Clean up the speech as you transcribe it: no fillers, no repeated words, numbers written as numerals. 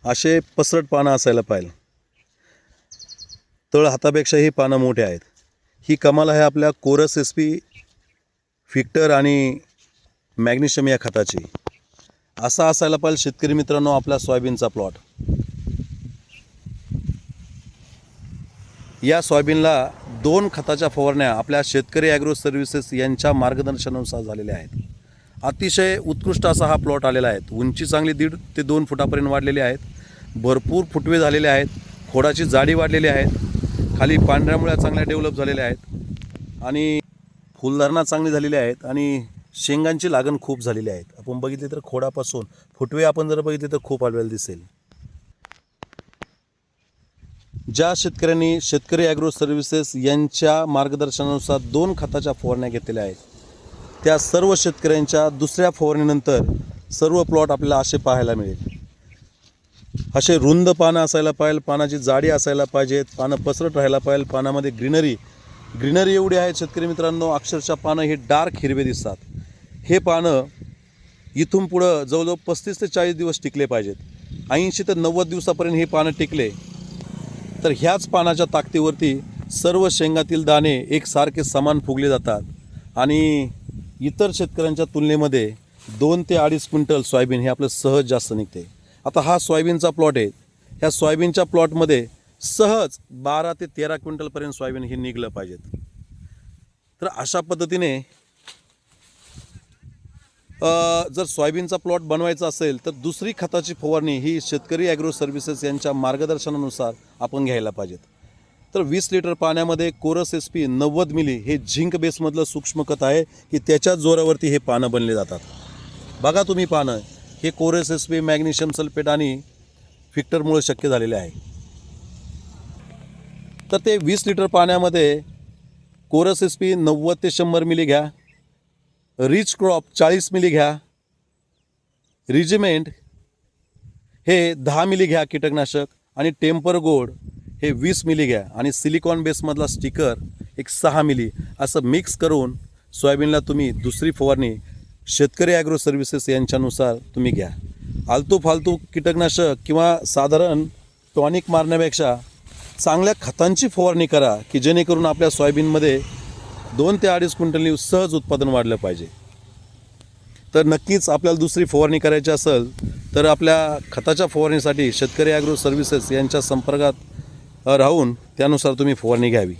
असे पसरट पानं असायला पाहिजे. तळ हातापेक्षा ही पानं मोठे आहेत. ही कमाल आहे आपल्या कोरस SP फिक्टर आणि मॅग्नेशियम या खताची. असा असायला पाहिजे शेतकरी मित्रांनो आपला सोयाबीनचा प्लॉट. या सोयाबीनला 2 खताच्या फवारण्या आपल्या शेतकरी ॲग्रो सर्व्हिसेस यांच्या मार्गदर्शनानुसार झालेल्या आहेत. अतिशय उत्कृष्ट असा हा प्लॉट आलेला आहे. उंची चांगली 1.5 ते 2 फुटापर्यंत वाढलेली आहेत. भरपूर फुटवे झालेले आहेत. खोडाची जाडी वाढलेली आहे. खाली पांढऱ्या मुळ्या चांगल्या डेव्हलप झालेल्या आहेत आणि फुलधारणा चांगली झालेली आहेत आणि शेंगांची लागण खूप झालेली आहेत. आपण बघितले तर खोडापासून फुटवे आपण जर बघितले तर खूप आढळलेले दिसेल. ज्या शेतकऱ्यांनी शेतकरी ॲग्रो सर्व्हिसेस यांच्या मार्गदर्शनानुसार 2 खताच्या फवारण्या घेतलेल्या आहेत त्या सर्व शेतकऱ्यांच्या दुसऱ्या फवारणीनंतर सर्व प्लॉट आपल्याला असे पाहायला मिळेल. असे रुंद पानं असायला पाहिजे, पानाची जाडी असायला पाहिजेत, पानं पसरट राहायला पाहिजे, पानामध्ये ग्रीनरी एवढी आहे शेतकरी मित्रांनो, अक्षरशः पानं हे डार्क हिरवे दिसतात. हे पानं इथून पुढं जवळजवळ 35 ते 40 दिवस टिकले पाहिजेत. 80 ते 90 दिवसापर्यंत हे पानं टिकले तर ह्याच पानाच्या ताकदीवरती सर्व शेंगातील दाणे एकसारखे समान फुगले जातात आणि इतर शेतकऱ्यांच्या तुलनेमध्ये 2 ते 2.5 क्विंटल सोयाबीन हे आपलं सहज जास्त निघते. आता हा सोयाबीनचा प्लॉट आहे. ह्या सोयाबीनच्या प्लॉटमध्ये सहज 12 ते 13 क्विंटलपर्यंत सोयाबीन हे निघलं पाहिजेत. तर अशा पद्धतीने जर सोयाबीनचा प्लॉट बनवायचा असेल तर दुसरी खताची फवारणी ही शेतकरी ॲग्रो सर्व्हिसेस यांच्या मार्गदर्शनानुसार आपण घ्यायला पाहिजेत. तर 20 लिटर पाण्यामध्ये कोरस SP 90 मिली हे झिंक बेसमधलं सूक्ष्म खत आहे की त्याच्या जोरावरती हे पानं बनले जातात. बघा तुम्ही पानं हे कोरस SP मॅग्नेशियम सल्फेट आणि फिक्टरमुळे शक्य झालेले आहे. तर ते 20 लिटर पाण्यामध्ये कोरस SP 90 ते 100 मिली घ्या, रिच क्रॉप 40 मिली घ्या, रिजिमेंट हे 10 मिली घ्या कीटकनाशक आणि टेम्पर गोल्ड हे 20 मिली घ्या आणि सिलिकॉन बेसमधला स्टिकर एक 6 मिली असं मिक्स करून सोयाबीनला तुम्ही दुसरी फवारणी शेतकरी ॲग्रो सर्व्हिसेस यांच्यानुसार तुम्ही घ्या. आलतू फालतू कीटकनाशक किंवा साधारण टॉनिक मारण्यापेक्षा चांगल्या खतांची फवारणी करा की जेणेकरून आपल्या सोयाबीनमध्ये 2 ते 2.5 क्विंटलनी सहज उत्पादन वाढलं पाहिजे. तर नक्कीच आपल्याला दुसरी फवारणी करायची असेल तर आपल्या खताच्या फवारणीसाठी शेतकरी ॲग्रो सर्व्हिसेस यांच्या संपर्कात राहून त्यानुसार तुम्ही फवारणी घ्यावी.